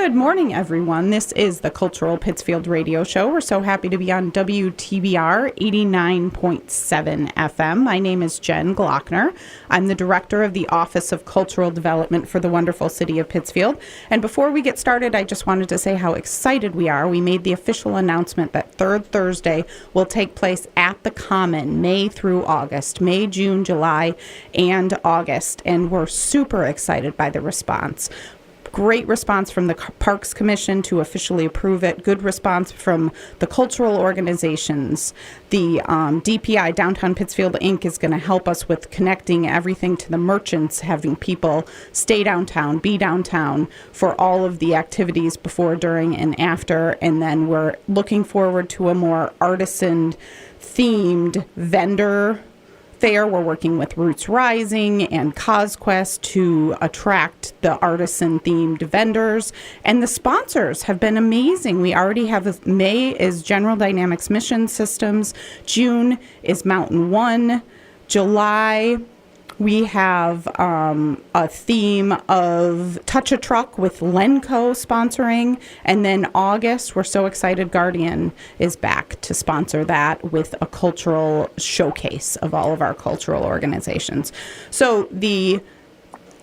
Good morning, everyone. This is the Cultural Pittsfield Radio Show. We're so happy to be on WTBR 89.7 FM. My name is Jen Glockner. I'm the director of the Office of Cultural Development for the wonderful city of Pittsfield. And before we get started, I just wanted to say how excited we are. We made the official announcement that Third Thursday will take place at the Common, May through August, May, June, July, and August. And we're super excited by the response. Great response from the Parks Commission to officially approve it. Good response from the cultural organizations. The DPI, Downtown Pittsfield Inc., is going to help us with connecting everything to the merchants, having people stay downtown, be downtown for all of the activities before, during, and after. And then we're looking forward to a more artisan-themed vendor fair. We're working with Roots Rising and CosQuest to attract the artisan-themed vendors. And the sponsors have been amazing. We already have May is General Dynamics Mission Systems. June is Mountain One. July, we have a theme of Touch a Truck with Lenco sponsoring. And then August, we're so excited, Guardian is back to sponsor that with a cultural showcase of all of our cultural organizations. So the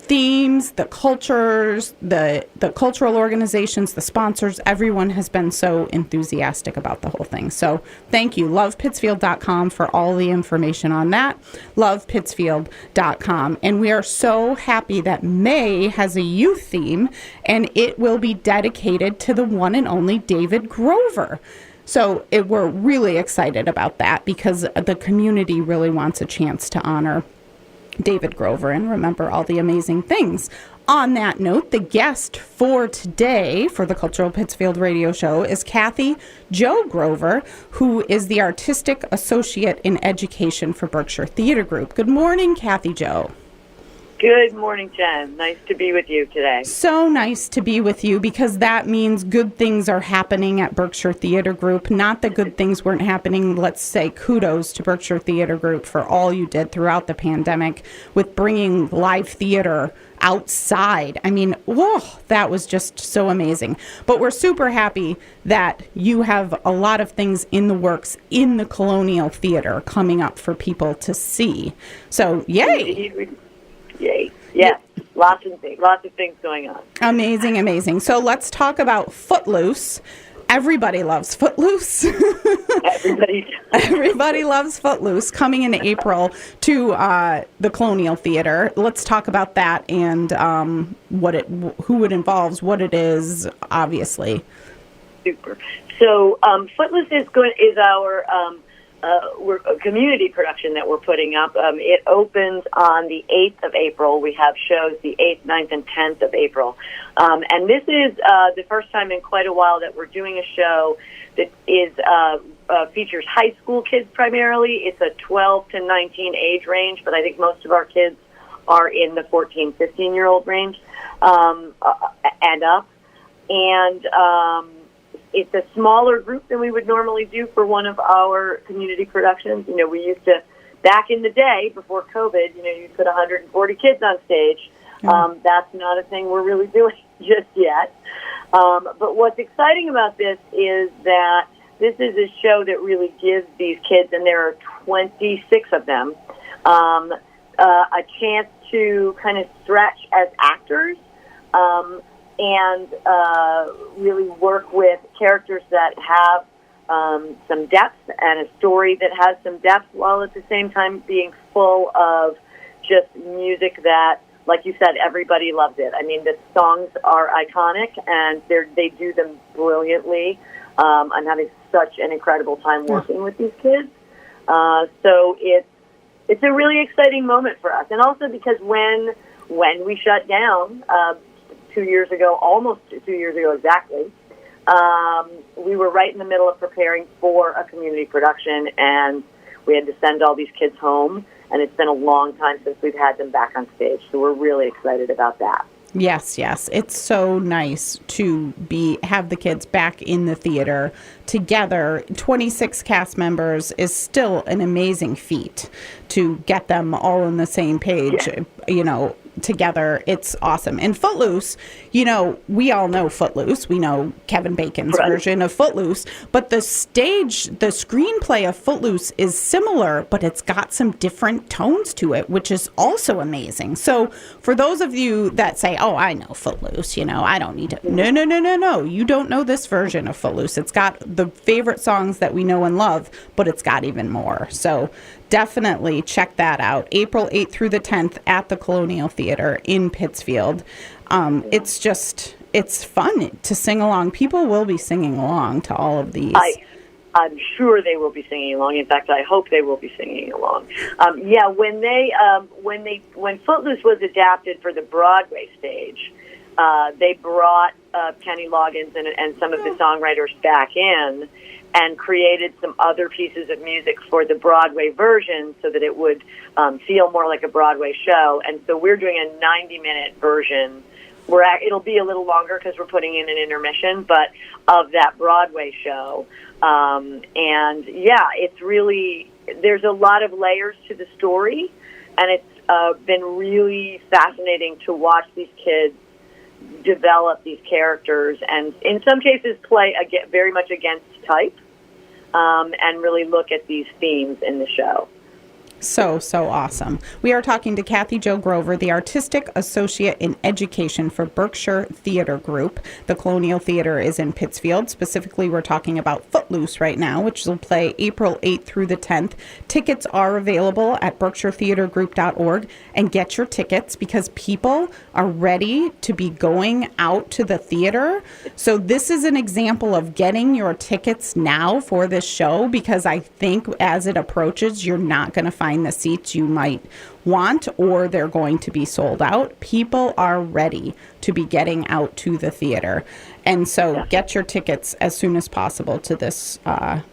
themes, the cultures, the cultural organizations, the sponsors, everyone has been so enthusiastic about the whole thing. So thank you. LovePittsfield.com for all the information on that. LovePittsfield.com. And we are so happy that May has a youth theme, and it will be dedicated to the one and only David Grover. So we're really excited about that because the community really wants a chance to honor David Grover and remember all the amazing things. On that note, the guest for today for the Cultural Pittsfield Radio Show is Kathy Jo Grover, who is the Artistic Associate in Education for Berkshire Theatre Group. Good morning, Kathy Jo. Good morning, Jen. Nice to be with you today. So nice to be with you because that means good things are happening at Berkshire Theatre Group. Not that good things weren't happening. Let's say kudos to Berkshire Theatre Group for all you did throughout the pandemic with bringing live theater outside. I mean, whoa, that was just so amazing. But we're super happy that you have a lot of things in the works in the Colonial Theater coming up for people to see. So, yay. Yay. Yes, lots of things going on. Amazing, amazing. So let's talk about Footloose. Everybody loves Footloose. Everybody loves Footloose coming in April to the Colonial Theater. Let's talk about that and who it involves, what it is, obviously. Super. So Footloose is our we're a community production that we're putting up. It opens on the 8th of April. We have shows the 8th, 9th, and 10th of April. And this is the first time in quite a while that we're doing a show that is features high school kids primarily. It's a 12 to 19 age range, but I think most of our kids are in the 14, 15-year-old range and up. And it's a smaller group than we would normally do for one of our community productions. You know, we used to, back in the day, before COVID, you'd put 140 kids on stage. That's not a thing we're really doing just yet. But what's exciting about this is that this is a show that really gives these kids, and there are 26 of them, a chance to kind of stretch as actors, and really work with characters that have some depth and a story that has some depth, while at the same time being full of just music that, like you said, everybody loves it. I mean, the songs are iconic, and they do them brilliantly. I'm having such an incredible time working with these kids. So it's a really exciting moment for us. And also because when we shut down 2 years ago, almost 2 years ago exactly, we were right in the middle of preparing for a community production, and we had to send all these kids home, and it's been a long time since we've had them back on stage, so we're really excited about that. Yes. It's so nice to have the kids back in the theater together. 26 cast members is still an amazing feat to get them all on the same page. Yeah. together. It's awesome. And Footloose, we all know Footloose. We know Kevin Bacon's version of Footloose, but the screenplay of Footloose is similar, but it's got some different tones to it, which is also amazing. So for those of you that say, oh, I know Footloose, I don't need to. No. You don't know this version of Footloose. It's got the favorite songs that we know and love, but it's got even more. So definitely check that out. April 8th through the 10th at the Colonial Theater in Pittsfield. It's fun to sing along. People will be singing along to all of these. I'm sure they will be singing along. In fact, I hope they will be singing along. When Footloose was adapted for the Broadway stage, they brought Kenny Loggins and some of the songwriters back in and created some other pieces of music for the Broadway version so that it would feel more like a Broadway show. And so we're doing a 90-minute version. It'll be a little longer because we're putting in an intermission, but of that Broadway show. It's really, there's a lot of layers to the story, and it's been really fascinating to watch these kids develop these characters and in some cases play very much against type, and really look at these themes in the show. So awesome. We are talking to Kathy Jo Grover, the Artistic Associate in Education for Berkshire Theatre Group. The Colonial Theater is in Pittsfield. Specifically, we're talking about Footloose right now, which will play April 8th through the 10th. Tickets are available at berkshiretheatregroup.org, and get your tickets because people are ready to be going out to the theater. So this is an example of getting your tickets now for this show, because I think as it approaches, you're not going to find the seats you might want, or they're going to be sold out. People are ready to be getting out to the theater. And so get your tickets as soon as possible to this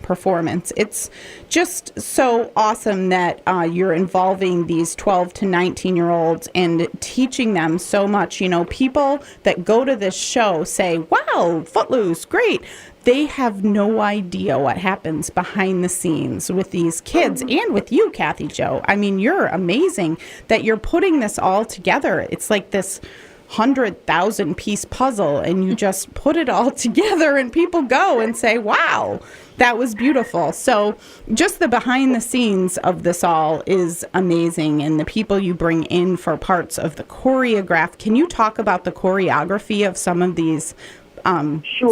performance. It's just so awesome that you're involving these 12 to 19-year-olds and teaching them so much. People that go to this show say, wow, Footloose, great. They have no idea what happens behind the scenes with these kids and with you, Kathy Jo. I mean, you're amazing that you're putting this all together. It's like this 100,000 piece puzzle, and you just put it all together and people go and say, wow, that was beautiful. So just the behind the scenes of this all is amazing, and the people you bring in for parts of the choreograph. Can you talk about the choreography of some of these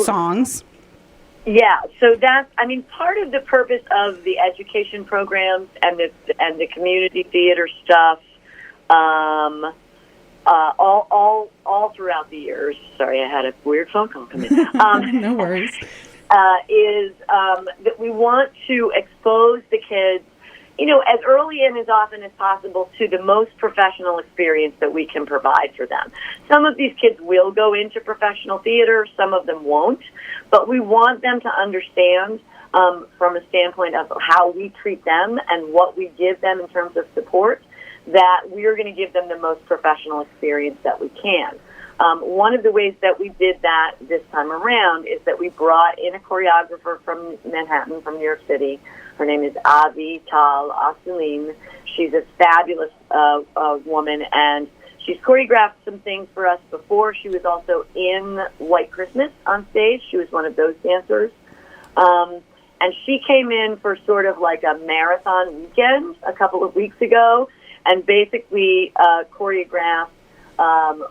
songs? Yeah, so part of the purpose of the education programs and the community theater stuff, all throughout the years. Sorry, I had a weird phone call come in. No worries. Is that we want to expose the kids, as early and as often as possible to the most professional experience that we can provide for them. Some of these kids will go into professional theater, some of them won't, but we want them to understand from a standpoint of how we treat them and what we give them in terms of support, that we're going to give them the most professional experience that we can. One of the ways that we did that this time around is that we brought in a choreographer from Manhattan, from New York City. Her name is Avi Tal Aselim. She's a fabulous woman, and she's choreographed some things for us before. She was also in White Christmas on stage. She was one of those dancers. And she came in for sort of like a marathon weekend a couple of weeks ago and basically choreographed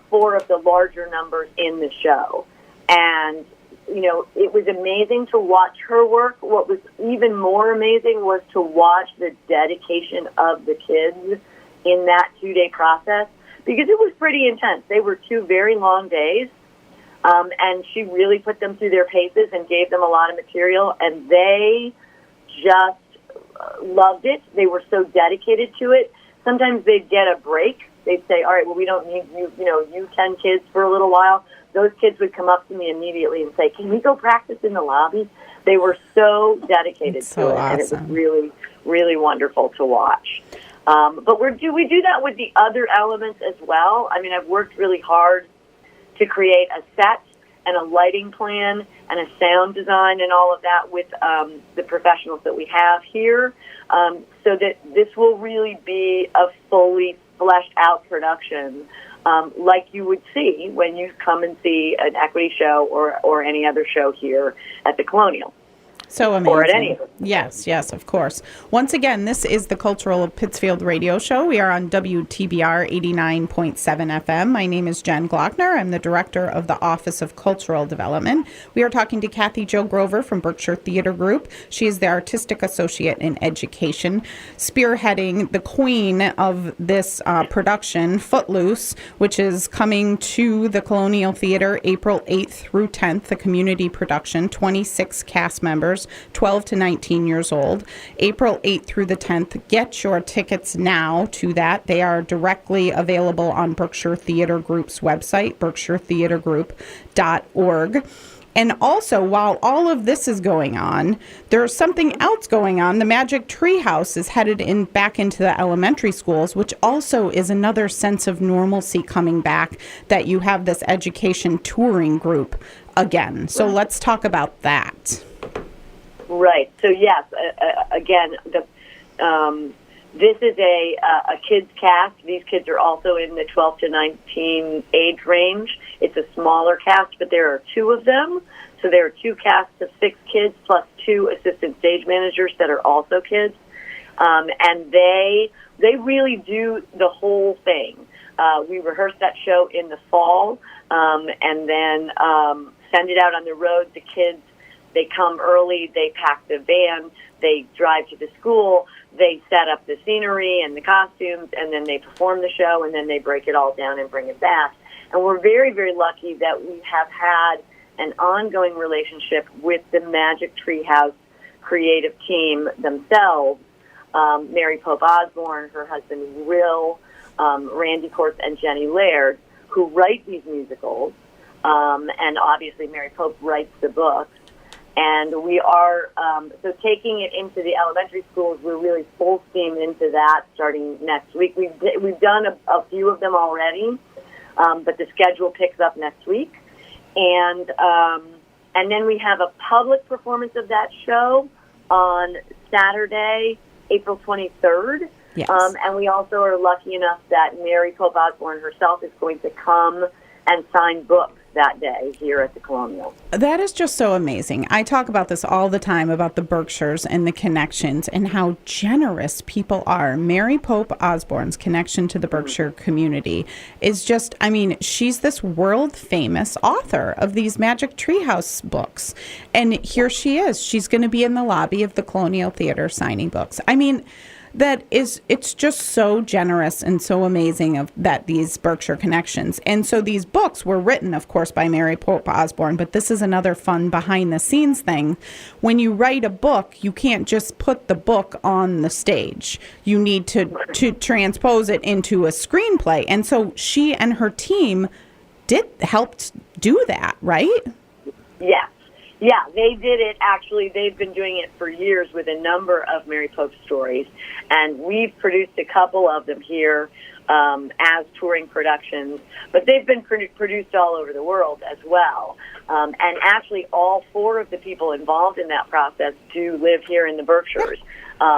4 of the larger numbers in the show. And it was amazing to watch her work. What was even more amazing was to watch the dedication of the kids in that 2-day process, because it was pretty intense. They were 2 very long days, and she really put them through their paces and gave them a lot of material, and they just loved it. They were so dedicated to it. Sometimes they'd get a break. They'd say, all right, well, we don't need you 10 kids for a little while. Those kids would come up to me immediately and say, can we go practice in the lobby? They were so dedicated to it, awesome. And it was really, really wonderful to watch. But we do that with the other elements as well. I mean, I've worked really hard to create a set and a lighting plan and a sound design and all of that with the professionals that we have here, so that this will really be a fully fleshed out production like you would see when you come and see an equity show or any other show here at the Colonial. So amazing. Or at any of them. Yes, of course. Once again, this is the Cultural Pittsfield radio show. We are on WTBR 89.7 FM. My name is Jen Glockner. I'm the director of the Office of Cultural Development. We are talking to Kathy Jo Grover from Berkshire Theatre Group. She is the artistic associate in education, spearheading the queen of this production, Footloose, which is coming to the Colonial Theater April 8th through 10th, the community production, 26 cast members, 12 to 19 years old, April 8th through the 10th. Get your tickets now to that. They are directly available on Berkshire Theatre Group's website, berkshiretheatregroup.org. And also, while all of this is going on, there's something else going on. The Magic Tree House is headed back into the elementary schools, which also is another sense of normalcy coming back, that you have this education touring group again. So let's talk about that. Right. So yes, again, this is a kids cast. These kids are also in the 12 to 19 age range. It's a smaller cast, but there are 2 of them. So there are 2 casts of 6 kids plus 2 assistant stage managers that are also kids, and they really do the whole thing. We rehearse that show in the fall, and then send it out on the road. The kids, they come early, they pack the van, they drive to the school, they set up the scenery and the costumes, and then they perform the show, and then they break it all down and bring it back. And we're very, very lucky that we have had an ongoing relationship with the Magic Tree House creative team themselves, Mary Pope Osborne, her husband Will, Randy Kortz, and Jenny Laird, who write these musicals, and obviously Mary Pope writes the books. And we are, so taking it into the elementary schools, we're really full steam into that starting next week. We've done a few of them already, but the schedule picks up next week. And then we have a public performance of that show on Saturday, April 23rd. Yes. And we also are lucky enough that Mary Pope Osborne herself is going to come and sign books that day here at the Colonial. That is just so amazing. I talk about this all the time, about the Berkshires and the connections and how generous people are. Mary Pope Osborne's connection to the Berkshire community is just, I mean, she's this world famous author of these Magic Tree House books. And here she is. She's going to be in the lobby of the Colonial Theater signing books. I mean, it's just so generous and so amazing of that, these Berkshire connections. And so these books were written, of course, by Mary Pope Osborne, but this is another fun behind the scenes thing. When you write a book, you can't just put the book on the stage. You need to transpose it into a screenplay. And so she and her team helped do that, right? Yes. Yeah, they did it. Actually, they've been doing it for years with a number of Mary Pope stories, and we've produced a couple of them here as touring productions, but they've been produced all over the world as well. And actually, all 4 of the people involved in that process do live here in the Berkshires.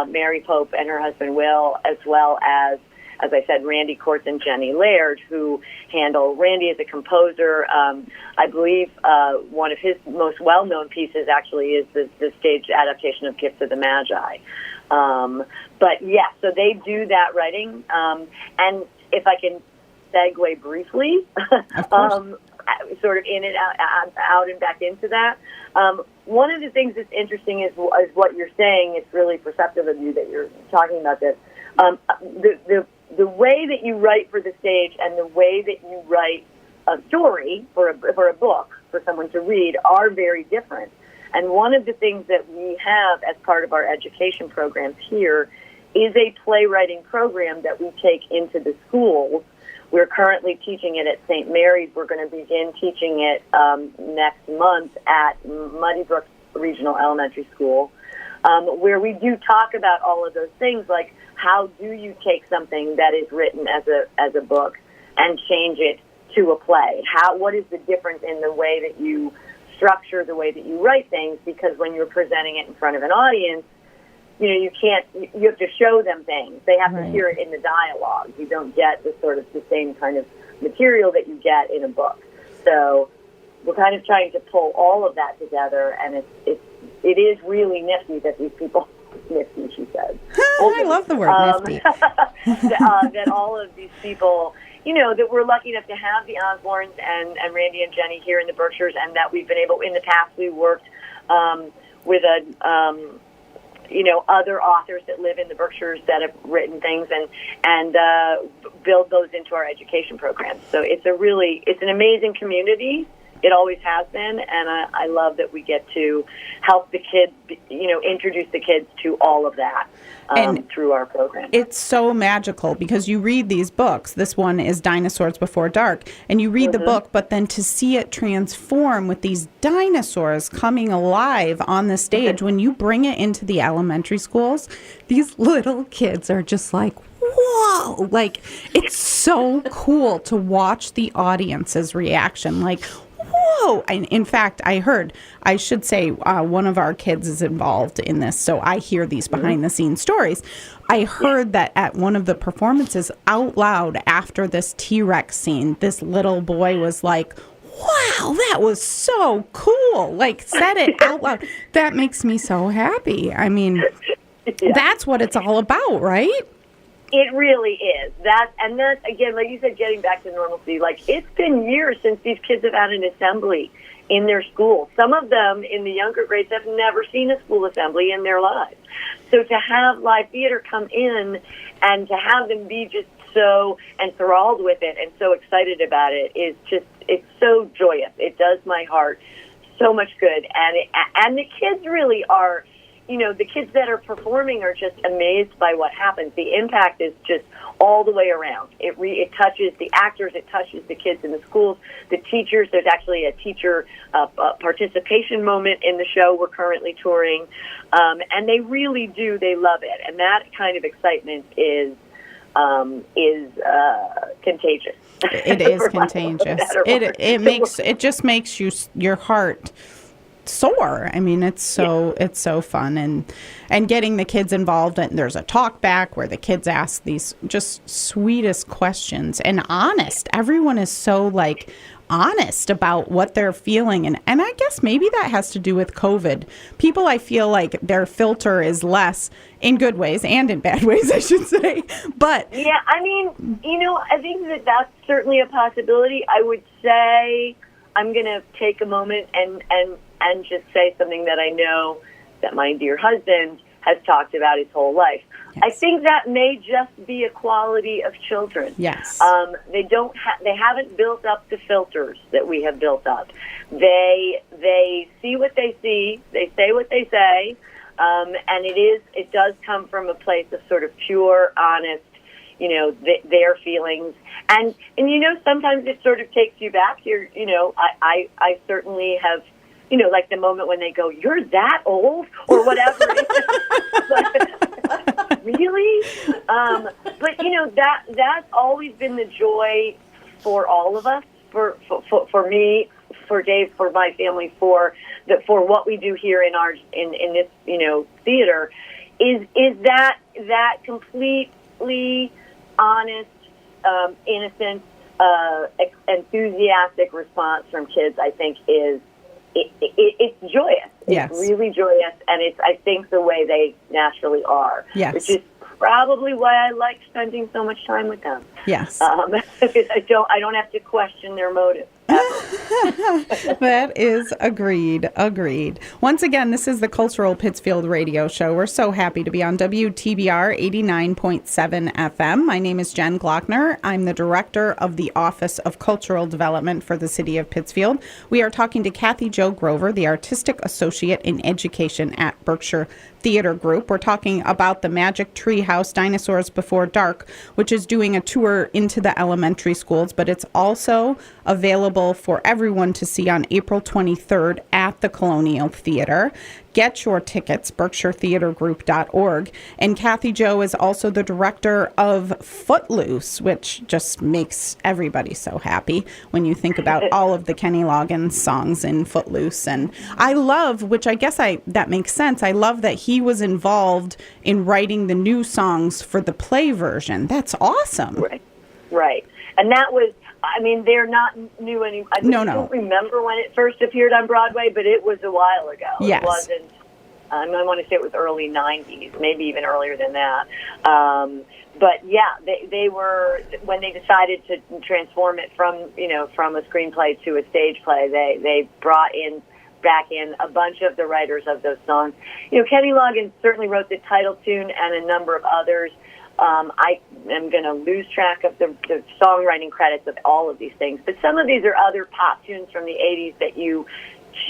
Mary Pope and her husband Will, as well as I said, Randy Kortz and Jenny Laird, who handle. Randy is a composer. I believe one of his most well-known pieces actually is the stage adaptation of Gifts of the Magi. But yes, so they do that writing. And if I can segue briefly, sort of in and out and back into that. One of the things that's interesting is what you're saying. It's really perceptive of you that you're talking about this. The way that you write for the stage and the way that you write a story for a book for someone to read are very different. And one of the things that we have as part of our education programs here is a playwriting program that we take into the schools. We're currently teaching it at St. Mary's. We're going to begin teaching it next month at Muddy Brook Regional Elementary School, where we do talk about all of those things, like how do you take something that is written as a book and change it to a play? What is the difference in the way that you structure the way that you write things? Because when you're presenting it in front of an audience, you have to show them things. They have to hear it in the dialogue. You don't get the same kind of material that you get in a book. So we're kind of trying to pull all of that together, and it is really nifty that these people, nifty, she said. I love the word nifty. That all of these people, that we're lucky enough to have the Osborns and Randy and Jenny here in the Berkshires, and that we've been able, in the past, we worked with other authors that live in the Berkshires that have written things and build those into our education programs. So it's an amazing community. It always has been, and I love that we get to help the kids, introduce the kids to all of that through our program. It's so magical because you read these books. This one is Dinosaurs Before Dark, and you read the book, but then to see it transform with these dinosaurs coming alive on the stage, when you bring it into the elementary schools, these little kids are just like, whoa, like, it's so cool to watch the audience's reaction, like, whoa. And in fact, I should say one of our kids is involved in this, so I hear these behind-the-scenes stories. I heard that at one of the performances out loud after this T-Rex scene, this little boy was like, wow, that was so cool. Like, said it out loud. That makes me so happy. I mean, that's what it's all about, right? It really is. That's again, like you said, getting back to normalcy. Like, it's been years since these kids have had an assembly in their school. Some of them in the younger grades have never seen a school assembly in their lives. So to have live theater come in and to have them be just so enthralled with it and so excited about it is just, it's so joyous. It does my heart so much good. And the kids really are, the kids that are performing are just amazed by what happens. The impact is just all the way around. It touches the actors, it touches the kids in the schools, the teachers. There's actually a teacher participation moment in the show we're currently touring, and they really do. They love it, and that kind of excitement is contagious. It is contagious. It just makes your heart soar. I mean, it's so fun, and getting the kids involved. And there's a talk back where the kids ask these just sweetest questions and honest. Everyone is so honest about what they're feeling, and I guess maybe that has to do with COVID. People, I feel like their filter is less, in good ways and in bad ways, I should say. But yeah, I mean, I think that's certainly a possibility. I would say I'm going to take a moment and just say something that I know that my dear husband has talked about his whole life. Yes. I think that may just be a quality of children. Yes. They haven't built up the filters that we have built up. They see what they see, they say what they say, and it does come from a place of sort of pure, honest, their feelings. And sometimes it sort of takes you back. I certainly have, like the moment when they go, "You're that old," or whatever. Really? But that's always been the joy for all of us, for me, for Dave, for my family, for what we do here in this theater, is that completely honest, innocent, enthusiastic response from kids. I think it's joyous. Yes. It's really joyous, and it's, I think, the way they naturally are. Yes. Which is probably why I like spending so much time with them. Yes. Because I don't have to question their motives. That is agreed. Once again, this is the Cultural Pittsfield Radio Show. We're so happy to be on WTBR 89.7 FM. My name is Jen Glockner. I'm the director of the Office of Cultural Development for the City of Pittsfield. We are talking to Kathy Jo Grover, the Artistic Associate in Education at Berkshire Theatre Group. We're talking about the Magic Tree House Dinosaurs Before Dark, which is doing a tour into the elementary schools, but it's also available for everyone to see on April 23rd at the Colonial Theater. Get your tickets, berkshiretheatregroup.org. And Kathy Jo is also the director of Footloose, which just makes everybody so happy when you think about all of the Kenny Loggins songs in Footloose. And I love, which I guess that makes sense, I love that he was involved in writing the new songs for the play version. That's awesome. Right. And that was, I mean, they're not new anymore. I don't remember when it first appeared on Broadway, but it was a while ago. Yes. It wasn't, I want to say it was early 90s, maybe even earlier than that. But yeah, they were, when they decided to transform it from a screenplay to a stage play, they brought back in a bunch of the writers of those songs. Kenny Loggins certainly wrote the title tune and a number of others. I am going to lose track of the songwriting credits of all of these things, but some of these are other pop tunes from the 80s that you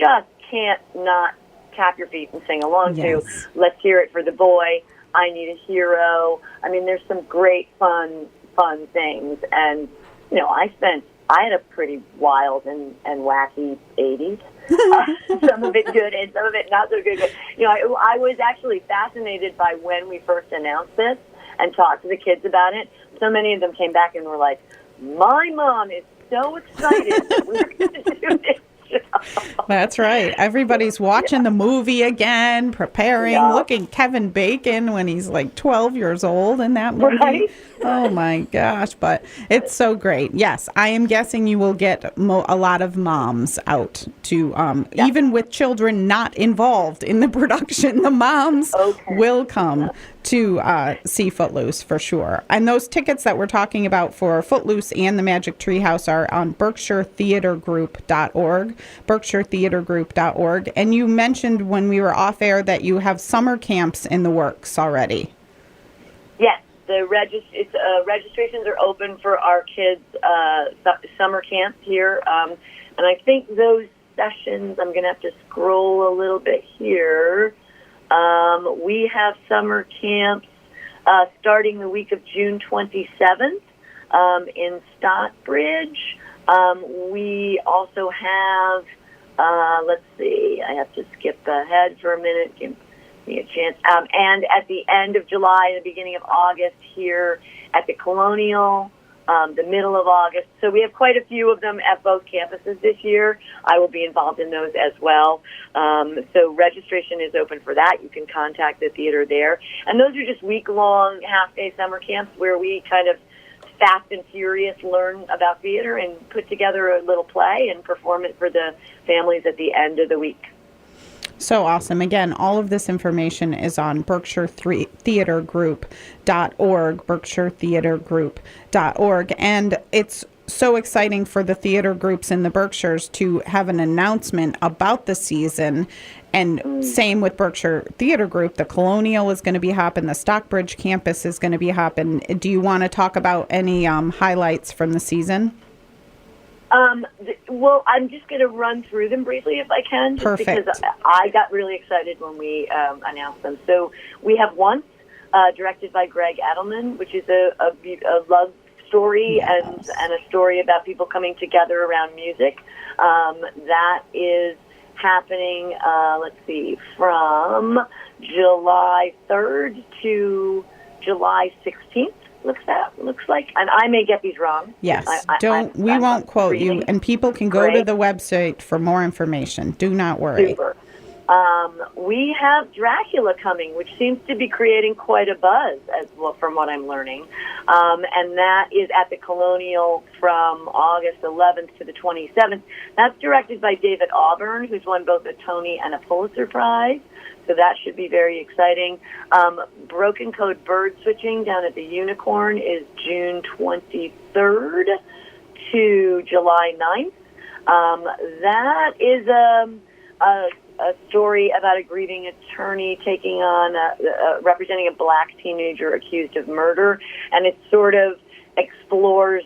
just can't not tap your feet and sing along to. Let's Hear It for the Boy, I Need a Hero. I mean, there's some great fun things, and I had a pretty wild and wacky 80s. Some of it good and some of it not so good. But, I was actually fascinated by when we first announced this and talked to the kids about it. So many of them came back and were like, my mom is so excited that we're going to do this show. That's right. Everybody's watching the movie again, preparing, looking Kevin Bacon when he's like 12 years old in that movie. Right? Oh, my gosh. But it's so great. Yes, I am guessing you will get a lot of moms out to, even with children not involved in the production, the moms will come to see Footloose for sure. And those tickets that we're talking about for Footloose and the Magic Treehouse are on BerkshireTheatreGroup.org, BerkshireTheatreGroup.org. And you mentioned when we were off air that you have summer camps in the works already. Yes. The registrations are open for our kids' summer camps here, and I think those sessions, I'm going to have to scroll a little bit here. We have summer camps starting the week of June 27th in Stockbridge. We also have, let's see, I have to skip ahead for a minute. Give me a chance. And at the end of July and the beginning of August here at the Colonial, the middle of August. So we have quite a few of them at both campuses this year. I will be involved in those as well. So registration is open for that. You can contact the theater there. And those are just week-long, half-day summer camps where we kind of fast and furious learn about theater and put together a little play and perform it for the families at the end of the week. So awesome. Again, all of this information is on BerkshireTheatreGroup.org, BerkshireTheatreGroup.org. And it's so exciting for the theater groups in the Berkshires to have an announcement about the season. And same with Berkshire Theatre Group. The Colonial is going to be hopping. The Stockbridge campus is going to be hopping. Do you want to talk about any highlights from the season? Well, I'm just going to run through them briefly if I can, just Perfect. because I got really excited when we announced them. So we have Once, directed by Greg Edelman, which is a love story and a story about people coming together around music. That is happening, from July 3rd to July 16th. Looks like, and I may get these wrong. Yes, we won't quote you, and people can go to the website for more information. Do not worry. Super. We have Dracula coming, which seems to be creating quite a buzz, as well, from what I'm learning, and that is at the Colonial from August 11th to the 27th. That's directed by David Auburn, who's won both a Tony and a Pulitzer Prize. So that should be very exciting. Broken Code Bird Switching down at the Unicorn is June 23rd to July 9th. That is a story about a grieving attorney taking on, representing a black teenager accused of murder. And it sort of explores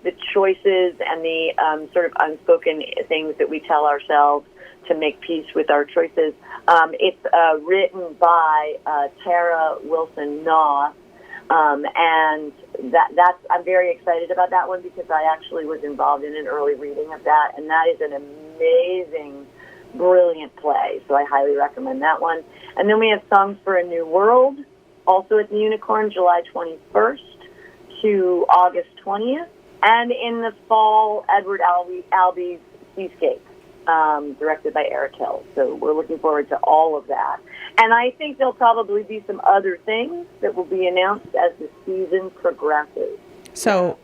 the choices and the sort of unspoken things that we tell ourselves to make peace with our choices. It's written by Tara Wilson Noth, and that's I'm very excited about that one because I actually was involved in an early reading of that, and that is an amazing, brilliant play. So I highly recommend that one. And then we have Songs for a New World, also at the Unicorn, July 21st to August 20th, and in the fall, Edward Albee's Seascape. Directed by Eric Hill. So we're looking forward to all of that. And I think there'll probably be some other things that will be announced as the season progresses. So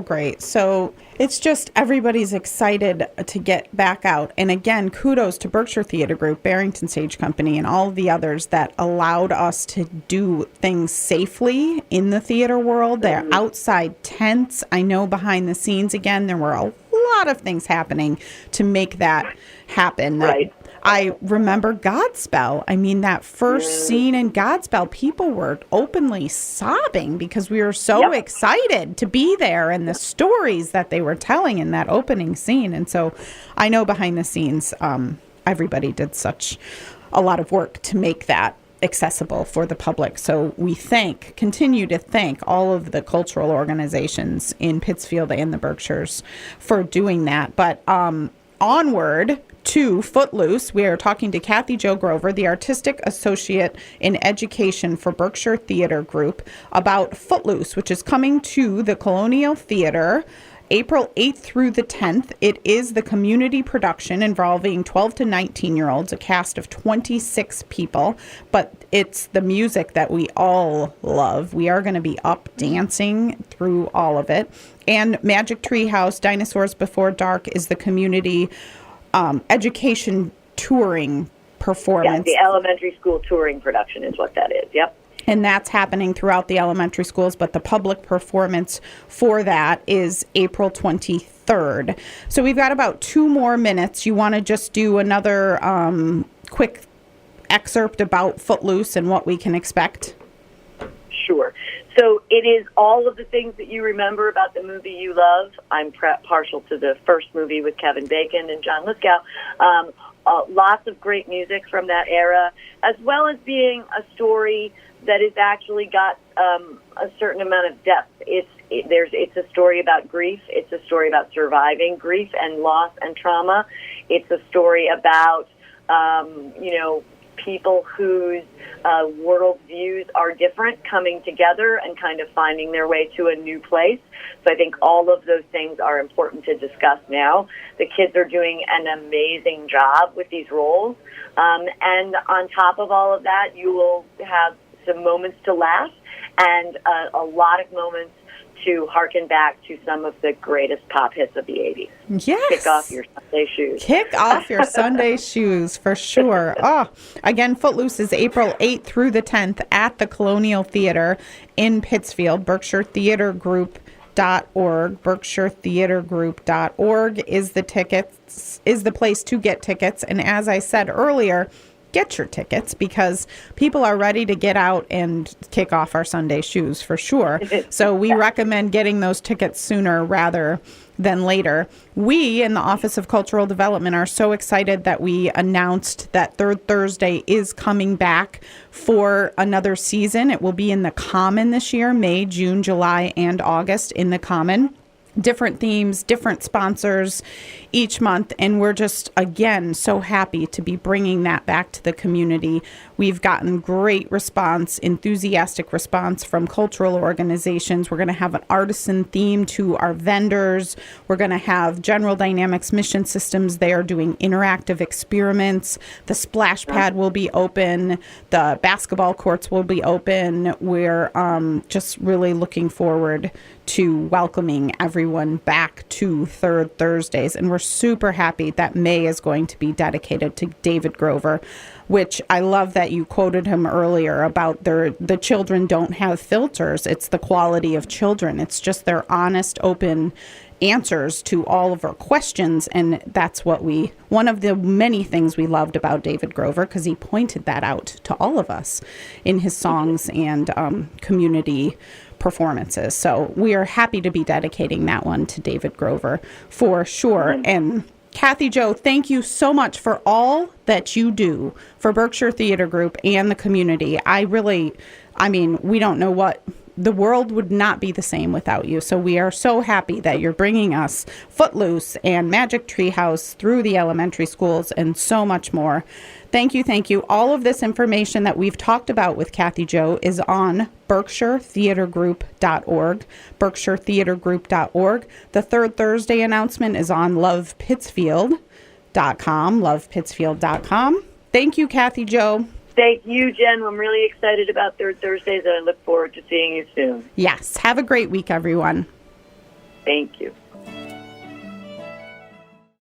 great. So it's just everybody's excited to get back out. And again, kudos to Berkshire Theatre Group, Barrington Stage Company, and all of the others that allowed us to do things safely in the theater world. They're outside tents. I know behind the scenes, again, there were a lot of things happening to make that happen. Right. I remember Godspell. I mean, that first scene in Godspell, people were openly sobbing because we were so excited to be there and the stories that they were telling in that opening scene. And so I know behind the scenes, everybody did such a lot of work to make that accessible for the public. So we continue to thank all of the cultural organizations in Pittsfield and the Berkshires for doing that. But onward to Footloose, we are talking to Kathy Jo Grover, the Artistic Associate in Education for Berkshire Theatre Group, about Footloose, which is coming to the Colonial Theater April 8th through the 10th. It is the community production involving 12 to 19-year-olds, a cast of 26 people, but it's the music that we all love. We are going to be up dancing through all of it. And Magic Tree House, Dinosaurs Before Dark is the community education touring performance. Yeah, the elementary school touring production is what that is. Yep. And that's happening throughout the elementary schools, but the public performance for that is April 23rd. So we've got about 2 more minutes. You want to just do another quick excerpt about Footloose and what we can expect? Sure. So it is all of the things that you remember about the movie you love. I'm partial to the first movie with Kevin Bacon and John Lithgow. Lots of great music from that era, as well as being a story that has actually got a certain amount of depth. It's a story about grief. It's a story about surviving grief and loss and trauma. It's a story about people whose world views are different coming together and kind of finding their way to a new place. So I think all of those things are important to discuss now. The kids are doing an amazing job with these roles. And on top of all of that, you will have some moments to laugh and a lot of moments to harken back to some of the greatest pop hits of the 80s. Yes. Kick off your Sunday shoes. Kick off your Sunday shoes, for sure. Again, Footloose is April 8th through the 10th at the Colonial Theater in Pittsfield. Berkshire Theatre Group. .org, BerkshireTheatreGroup.org is the place to get tickets. And as I said earlier, get your tickets because people are ready to get out and kick off our Sunday shoes for sure. So we recommend getting those tickets sooner rather than later. We in the Office of Cultural Development are so excited that we announced that Third Thursday is coming back for another season. It will be in the Common this year, May, June, July, and August in the Common. Different themes, different sponsors each month. And we're just, again, so happy to be bringing that back to the community. We've gotten great response, enthusiastic response from cultural organizations. We're going to have an artisan theme to our vendors. We're going to have General Dynamics Mission Systems there doing interactive experiments. The splash pad will be open. The basketball courts will be open. We're just really looking forward to welcoming everyone back to Third Thursdays. And we're super happy that May is going to be dedicated to David Grover, which I love that you quoted him earlier about the children don't have filters. It's the quality of children. It's just their honest, open answers to all of our questions. And that's one of the many things we loved about David Grover, because he pointed that out to all of us in his songs and community performances. So we are happy to be dedicating that one to David Grover for sure. And Kathy Jo, thank you so much for all that you do for Berkshire Theatre Group and the community. We don't know what the world would not be the same without you. So we are so happy that you're bringing us Footloose and Magic Tree House through the elementary schools and so much more. Thank you, thank you. All of this information that we've talked about with Kathy Jo is on BerkshireTheatreGroup.org, BerkshireTheatreGroup.org. The Third Thursday announcement is on LovePittsfield.com, LovePittsfield.com. Thank you, Kathy Jo. Thank you, Jen. I'm really excited about Third Thursdays, and I look forward to seeing you soon. Yes. Have a great week, everyone. Thank you.